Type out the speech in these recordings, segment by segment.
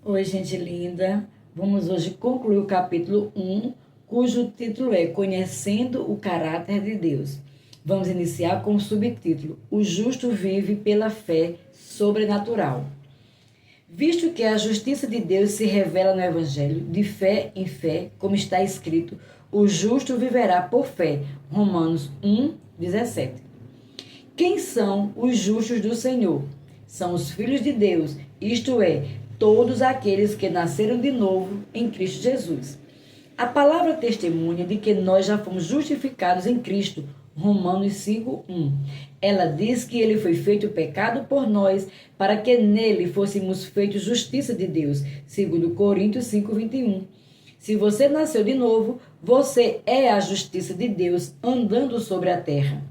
Oi, gente linda. Vamos hoje concluir o capítulo 1, cujo título é Conhecendo o Caráter de Deus. Vamos iniciar com o subtítulo: O justo vive pela fé sobrenatural. Visto que a justiça de Deus se revela no Evangelho, de fé em fé, como está escrito, o justo viverá por fé. Romanos 1, 17. Quem são os justos do Senhor? São os filhos de Deus, isto é, todos aqueles que nasceram de novo em Cristo Jesus. A palavra testemunha de que nós já fomos justificados em Cristo, Romanos 5:1. Ela diz que ele foi feito pecado por nós, para que nele fôssemos feitos justiça de Deus, segundo Coríntios 5:21. Se você nasceu de novo, você é a justiça de Deus andando sobre a terra.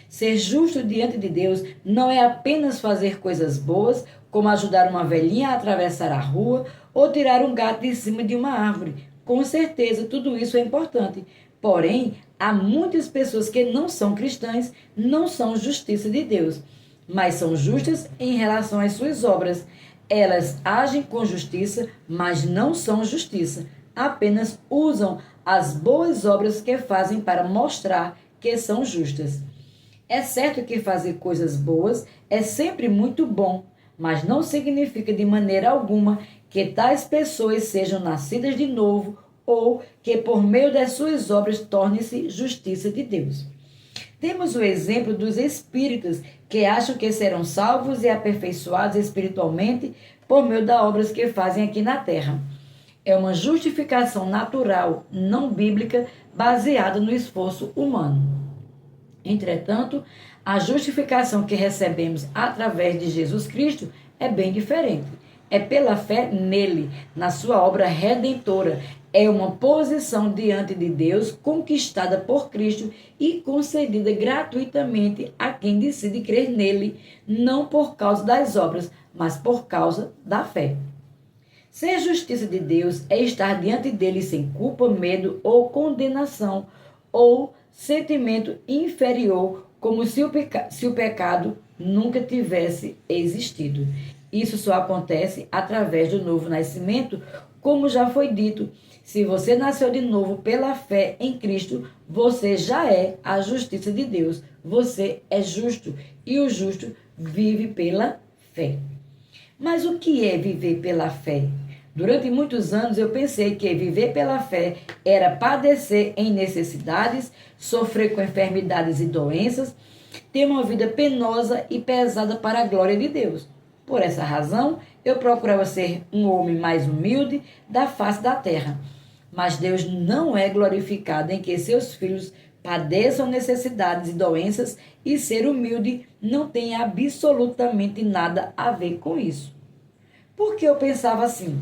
Ser justo diante de Deus não é apenas fazer coisas boas, como ajudar uma velhinha a atravessar a rua ou tirar um gato de cima de uma árvore. Com certeza, tudo isso é importante. Porém, há muitas pessoas que não são cristãs, não são justiça de Deus, mas são justas em relação às suas obras. Elas agem com justiça, mas não são justiça. Apenas usam as boas obras que fazem para mostrar que são justas. É certo que fazer coisas boas é sempre muito bom, mas não significa de maneira alguma que tais pessoas sejam nascidas de novo ou que por meio das suas obras tornem-se justiça de Deus. Temos o exemplo dos espíritas que acham que serão salvos e aperfeiçoados espiritualmente por meio das obras que fazem aqui na terra. É uma justificação natural, não bíblica, baseada no esforço humano. Entretanto, a justificação que recebemos através de Jesus Cristo é bem diferente. É pela fé nele, na sua obra redentora. É uma posição diante de Deus conquistada por Cristo e concedida gratuitamente a quem decide crer nele, não por causa das obras, mas por causa da fé. Ser justiça de Deus é estar diante dele sem culpa, medo ou condenação, ou sentimento inferior, como se o pecado nunca tivesse existido. Isso só acontece através do novo nascimento, como já foi dito. Se você nasceu de novo pela fé em Cristo, você já é a justiça de Deus. Você é justo e o justo vive pela fé. Mas o que é viver pela fé? Durante muitos anos eu pensei que viver pela fé era padecer em necessidades, sofrer com enfermidades e doenças, ter uma vida penosa e pesada para a glória de Deus. Por essa razão, eu procurava ser um homem mais humilde da face da terra. Mas Deus não é glorificado em que seus filhos padeçam necessidades e doenças, e ser humilde não tem absolutamente nada a ver com isso. Por que eu pensava assim?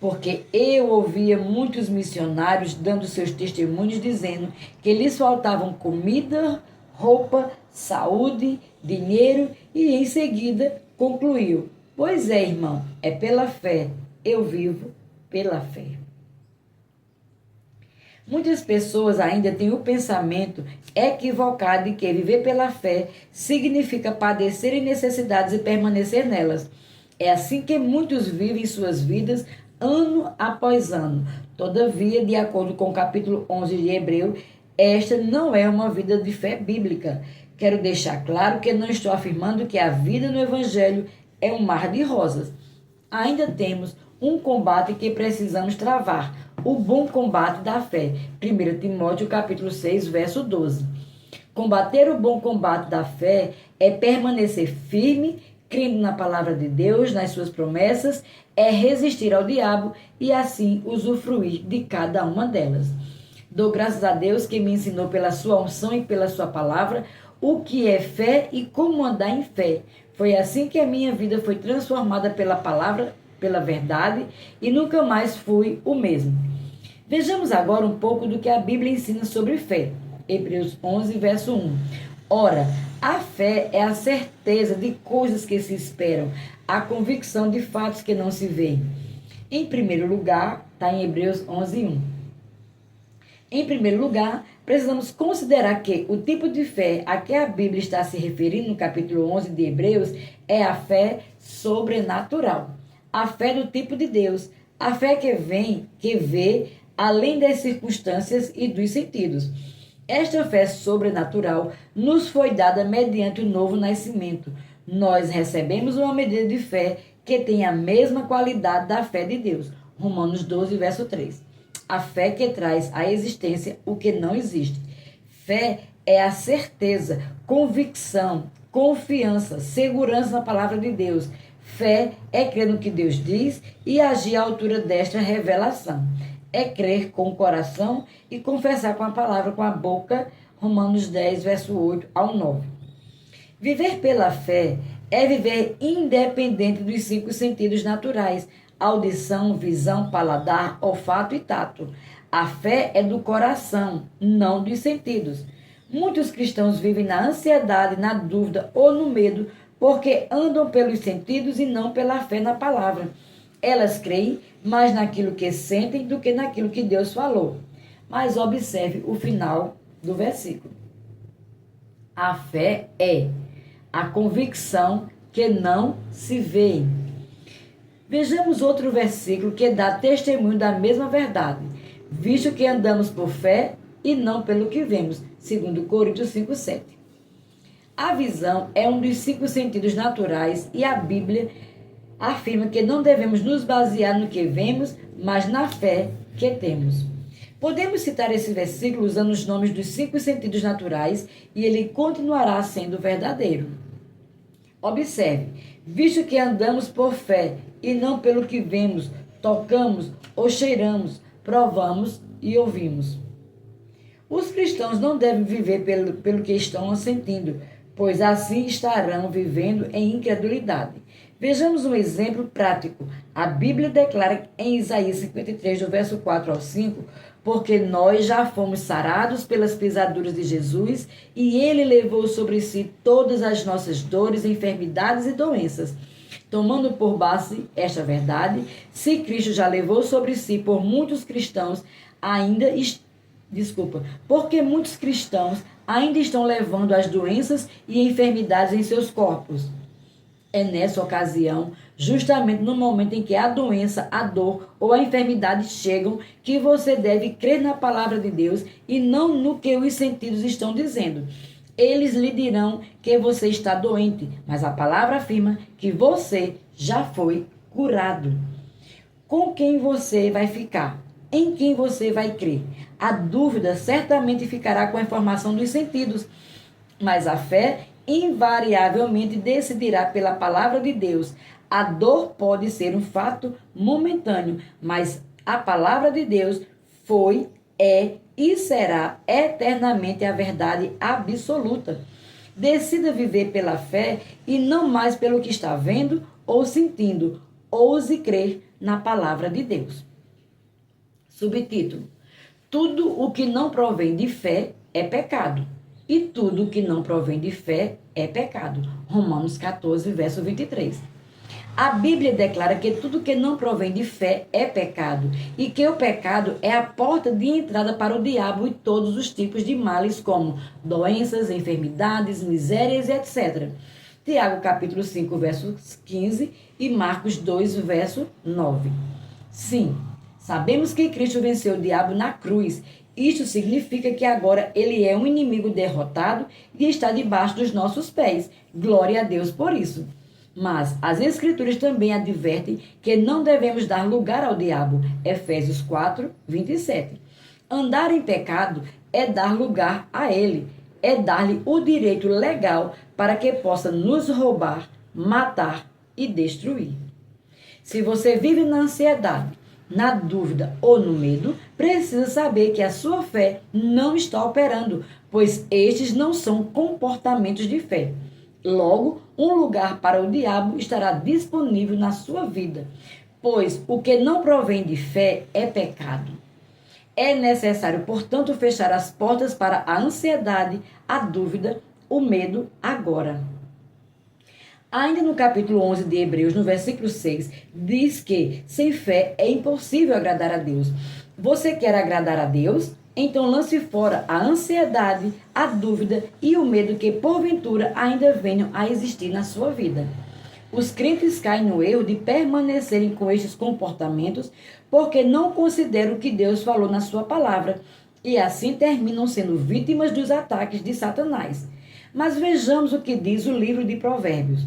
Porque eu ouvia muitos missionários dando seus testemunhos dizendo que lhes faltavam comida, roupa, saúde, dinheiro e em seguida concluiu: Pois é, irmão, é pela fé, eu vivo pela fé. Muitas pessoas ainda têm o pensamento equivocado de que viver pela fé significa padecer em necessidades e permanecer nelas. É assim que muitos vivem suas vidas ano após ano. Todavia, de acordo com o capítulo 11 de Hebreu, esta não é uma vida de fé bíblica. Quero deixar claro que não estou afirmando que a vida no Evangelho é um mar de rosas. Ainda temos um combate que precisamos travar, o bom combate da fé. 1 Timóteo capítulo 6, verso 12. Combater o bom combate da fé é permanecer firme, crendo na palavra de Deus, nas suas promessas, é resistir ao diabo e assim usufruir de cada uma delas. Dou graças a Deus que me ensinou pela sua unção e pela sua palavra o que é fé e como andar em fé. Foi assim que a minha vida foi transformada pela palavra, pela verdade, e nunca mais fui o mesmo. Vejamos agora um pouco do que a Bíblia ensina sobre fé. Hebreus 11, verso 1. Ora, a fé é a certeza de coisas que se esperam, a convicção de fatos que não se veem. Em primeiro lugar, está em Hebreus 11, 1. Em primeiro lugar, precisamos considerar que o tipo de fé a que a Bíblia está se referindo no capítulo 11 de Hebreus é a fé sobrenatural. A fé do tipo de Deus. A fé que vê além das circunstâncias e dos sentidos. Esta fé sobrenatural nos foi dada mediante o novo nascimento. Nós recebemos uma medida de fé que tem a mesma qualidade da fé de Deus. Romanos 12, verso 3. A fé que traz à existência o que não existe. Fé é a certeza, convicção, confiança, segurança na palavra de Deus. Fé é crer no que Deus diz e agir à altura desta revelação. É crer com o coração e confessar com a palavra, com a boca. Romanos 10, verso 8 ao 9. Viver pela fé é viver independente dos 5 sentidos naturais: audição, visão, paladar, olfato e tato. A fé é do coração, não dos sentidos. Muitos cristãos vivem na ansiedade, na dúvida ou no medo, porque andam pelos sentidos e não pela fé na palavra. Elas creem mais naquilo que sentem do que naquilo que Deus falou. Mas observe o final do versículo. A fé é a convicção que não se vê. Vejamos outro versículo que dá testemunho da mesma verdade. Visto que andamos por fé e não pelo que vemos. 2 Coríntios 5:7. A visão é um dos 5 sentidos naturais e a Bíblia afirma que não devemos nos basear no que vemos, mas na fé que temos. Podemos citar esse versículo usando os nomes dos 5 sentidos naturais e ele continuará sendo verdadeiro. Observe, visto que andamos por fé e não pelo que vemos, tocamos ou cheiramos, provamos e ouvimos. Os cristãos não devem viver pelo que estão sentindo, pois assim estarão vivendo em incredulidade. Vejamos um exemplo prático. A Bíblia declara em Isaías 53, do verso 4 ao 5, porque nós já fomos sarados pelas pisaduras de Jesus e ele levou sobre si todas as nossas dores, enfermidades e doenças. Tomando por base esta verdade, se Cristo já levou sobre si por muitos cristãos, porque muitos cristãos ainda estão levando as doenças e enfermidades em seus corpos. É nessa ocasião, justamente no momento em que a doença, a dor ou a enfermidade chegam, que você deve crer na palavra de Deus e não no que os sentidos estão dizendo. Eles lhe dirão que você está doente, mas a palavra afirma que você já foi curado. Com quem você vai ficar? Em quem você vai crer? A dúvida certamente ficará com a informação dos sentidos, mas a fé invariavelmente decidirá pela palavra de Deus. A dor pode ser um fato momentâneo, mas a palavra de Deus foi, é e será eternamente a verdade absoluta. Decida viver pela fé e não mais pelo que está vendo ou sentindo. Ouse crer na palavra de Deus. Subtítulo: tudo o que não provém de fé é pecado. E tudo o que não provém de fé é pecado. Romanos 14, verso 23. A Bíblia declara que tudo que não provém de fé é pecado e que o pecado é a porta de entrada para o diabo e todos os tipos de males como doenças, enfermidades, misérias, etc. Tiago capítulo 5, verso 15 e Marcos 2, verso 9. Sim, sabemos que Cristo venceu o diabo na cruz. Isto significa que agora ele é um inimigo derrotado e está debaixo dos nossos pés. Glória a Deus por isso. Mas as Escrituras também advertem que não devemos dar lugar ao diabo. Efésios 4, 27. Andar em pecado é dar lugar a ele. É dar-lhe o direito legal para que possa nos roubar, matar e destruir. Se você vive na ansiedade, na dúvida ou no medo, precisa saber que a sua fé não está operando, pois estes não são comportamentos de fé. Logo, um lugar para o diabo estará disponível na sua vida, pois o que não provém de fé é pecado. É necessário, portanto, fechar as portas para a ansiedade, a dúvida, o medo agora. Ainda no capítulo 11 de Hebreus, no versículo 6, diz que sem fé é impossível agradar a Deus. Você quer agradar a Deus? Então lance fora a ansiedade, a dúvida e o medo que porventura ainda venham a existir na sua vida. Os crentes caem no erro de permanecerem com estes comportamentos porque não consideram o que Deus falou na sua palavra e assim terminam sendo vítimas dos ataques de Satanás. Mas vejamos o que diz o livro de Provérbios.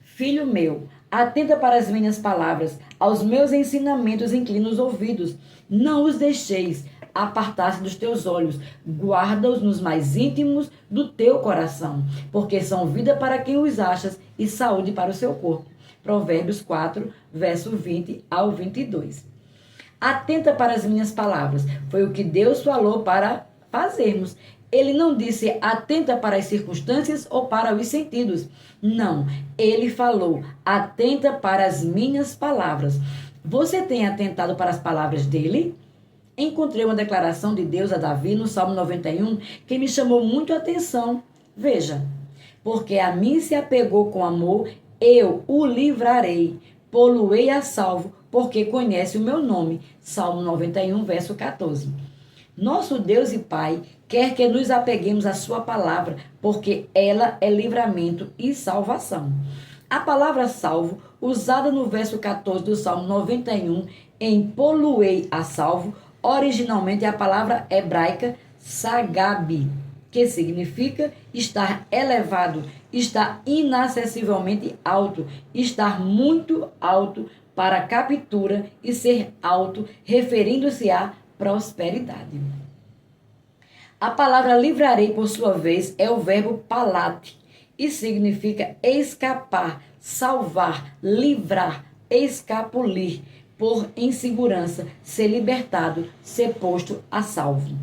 Filho meu, atenta para as minhas palavras, aos meus ensinamentos inclina os ouvidos. Não os deixeis apartar-se dos teus olhos, guarda-os nos mais íntimos do teu coração, porque são vida para quem os achas e saúde para o seu corpo. Provérbios 4, verso 20 ao 22. Atenta para as minhas palavras, foi o que Deus falou para fazermos. Ele não disse atenta para as circunstâncias ou para os sentidos. Não, ele falou atenta para as minhas palavras. Você tem atentado para as palavras dele? Encontrei uma declaração de Deus a Davi no Salmo 91 que me chamou muito a atenção. Veja, porque a mim se apegou com amor, eu o livrarei, pô-lo-ei a salvo, porque conhece o meu nome. Salmo 91, verso 14. Nosso Deus e Pai quer que nos apeguemos à sua palavra, porque ela é livramento e salvação. A palavra salvo, usada no verso 14 do Salmo 91, em pô-lo-ei a salvo, originalmente é a palavra hebraica sagabi, que significa estar elevado, estar inacessivelmente alto, estar muito alto para captura e ser alto, referindo-se à prosperidade. A palavra livrarei, por sua vez, é o verbo palate e significa escapar, salvar, livrar, escapulir, por insegurança, ser libertado, ser posto a salvo.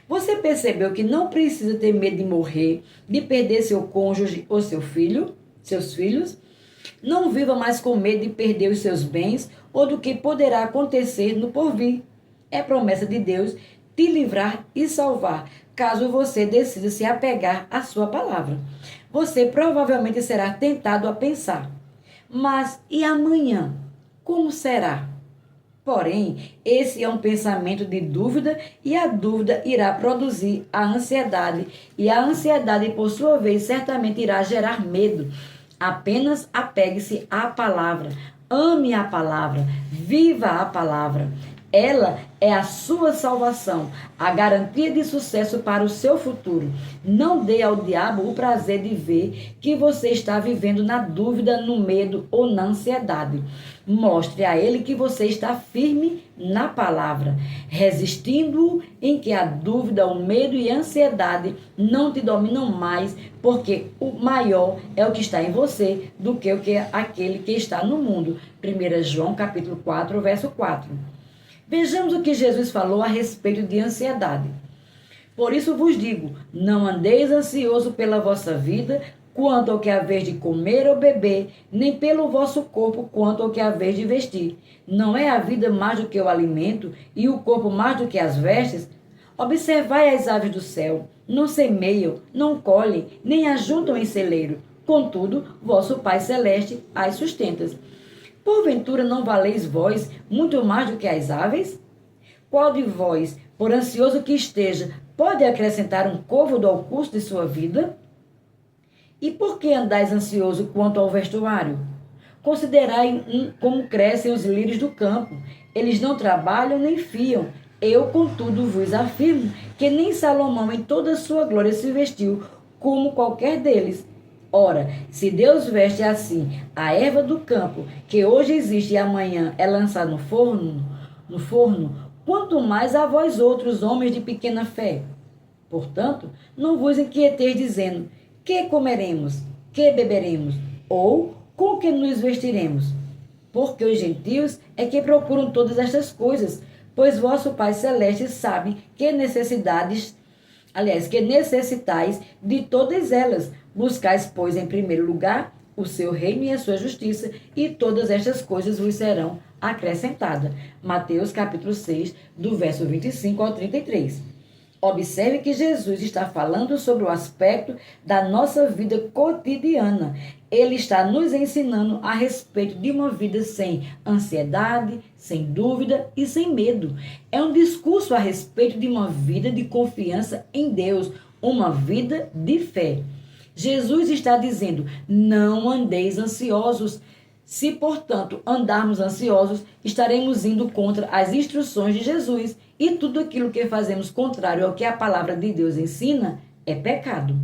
Você percebeu que não precisa ter medo de morrer, de perder seu cônjuge ou seus filhos? Não viva mais com medo de perder os seus bens ou do que poderá acontecer no porvir. É promessa de Deus te livrar e salvar, caso você decida se apegar à sua palavra. Você provavelmente será tentado a pensar, mas e amanhã? Como será? Porém, esse é um pensamento de dúvida e a dúvida irá produzir a ansiedade e a ansiedade, por sua vez, certamente irá gerar medo. Apenas apegue-se à palavra, ame a palavra, viva a palavra. Ela é a sua salvação, a garantia de sucesso para o seu futuro. Não dê ao diabo o prazer de ver que você está vivendo na dúvida, no medo ou na ansiedade. Mostre a ele que você está firme na palavra, resistindo-o em que a dúvida, o medo e a ansiedade não te dominam mais, porque o maior é o que está em você do que aquele que está no mundo. 1 João capítulo 4, verso 4. Vejamos o que Jesus falou a respeito de ansiedade. Por isso vos digo, não andeis ansioso pela vossa vida, quanto ao que haveis de comer ou beber, nem pelo vosso corpo, quanto ao que haveis de vestir. Não é a vida mais do que o alimento, e o corpo mais do que as vestes? Observai as aves do céu, não semeiam, não colhem, nem ajuntam em celeiro. Contudo, vosso Pai Celeste as sustenta. Porventura não valeis vós muito mais do que as aves? Qual de vós, por ansioso que esteja, pode acrescentar um côvado ao curso de sua vida? E por que andais ansioso quanto ao vestuário? Considerai como crescem os lírios do campo. Eles não trabalham nem fiam. Eu, contudo, vos afirmo que nem Salomão em toda a sua glória se vestiu como qualquer deles. Ora, se Deus veste assim a erva do campo, que hoje existe e amanhã é lançada no forno, quanto mais a vós outros, homens de pequena fé. Portanto, não vos inquieteis dizendo, que comeremos, que beberemos, ou com que nos vestiremos? Porque os gentios é que procuram todas estas coisas, pois vosso Pai Celeste sabe que necessitais de todas elas. Buscais, pois, em primeiro lugar o seu reino e a sua justiça, e todas estas coisas vos serão acrescentadas. Mateus capítulo 6, do verso 25 ao 33. Observe que Jesus está falando sobre o aspecto da nossa vida cotidiana. Ele está nos ensinando a respeito de uma vida sem ansiedade, sem dúvida e sem medo. É um discurso a respeito de uma vida de confiança em Deus, uma vida de fé. Jesus está dizendo, não andeis ansiosos, Se, portanto, andarmos ansiosos, estaremos indo contra as instruções de Jesus, e tudo aquilo que fazemos contrário ao que a palavra de Deus ensina é pecado.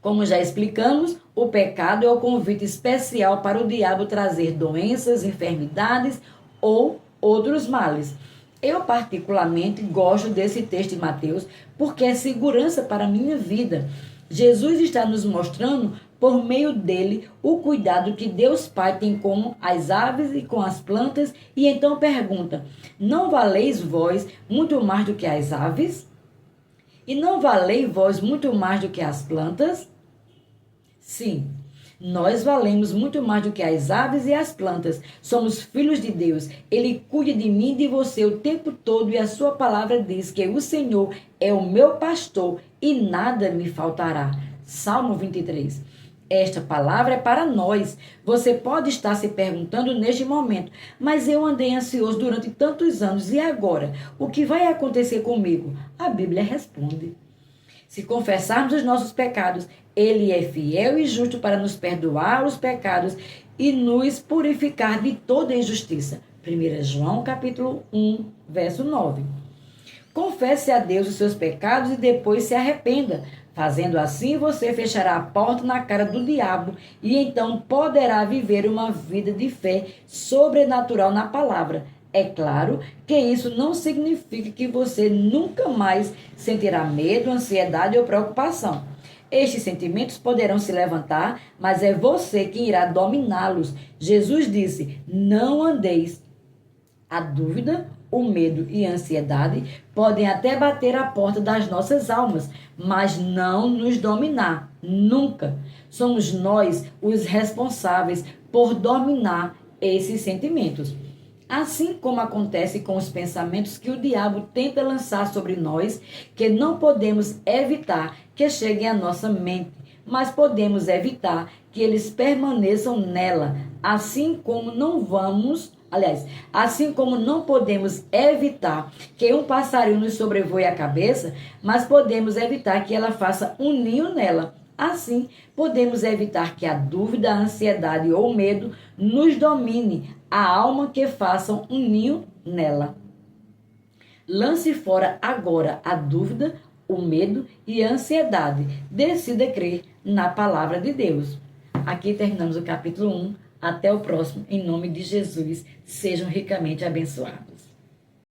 Como já explicamos, o pecado é o convite especial para o diabo trazer doenças, enfermidades ou outros males. Eu particularmente gosto desse texto de Mateus porque é segurança para a minha vida. Jesus está nos mostrando, por meio dele, o cuidado que Deus Pai tem com as aves e com as plantas, e então pergunta: não valeis vós muito mais do que as aves? E não valei vós muito mais do que as plantas? Sim, nós valemos muito mais do que as aves e as plantas. Somos filhos de Deus. Ele cuida de mim e de você o tempo todo, e a sua palavra diz que o Senhor é o meu pastor e nada me faltará. Salmo 23. Esta palavra é para nós. Você pode estar se perguntando neste momento: mas eu andei ansioso durante tantos anos, e agora? O que vai acontecer comigo? A Bíblia responde. Se confessarmos os nossos pecados, Ele é fiel e justo para nos perdoar os pecados e nos purificar de toda injustiça. 1 João capítulo 1, verso 9. Confesse a Deus os seus pecados e depois se arrependa. Fazendo assim, você fechará a porta na cara do diabo e então poderá viver uma vida de fé sobrenatural na palavra. É claro que isso não significa que você nunca mais sentirá medo, ansiedade ou preocupação. Estes sentimentos poderão se levantar, mas é você quem irá dominá-los. Jesus disse: não andeis. A dúvida, o medo e a ansiedade podem até bater à porta das nossas almas, mas não nos dominar, nunca. Somos nós os responsáveis por dominar esses sentimentos. Assim como acontece com os pensamentos que o diabo tenta lançar sobre nós, que não podemos evitar que cheguem à nossa mente, mas podemos evitar que eles permaneçam nela, assim como não podemos evitar que um passarinho nos sobrevoe a cabeça, mas podemos evitar que ela faça um ninho nela. Assim, podemos evitar que a dúvida, a ansiedade ou o medo nos domine a alma, que façam um ninho nela. Lance fora agora a dúvida, o medo e a ansiedade. Decida crer na palavra de Deus. Aqui terminamos o capítulo 1. Até o próximo. Em nome de Jesus, sejam ricamente abençoados.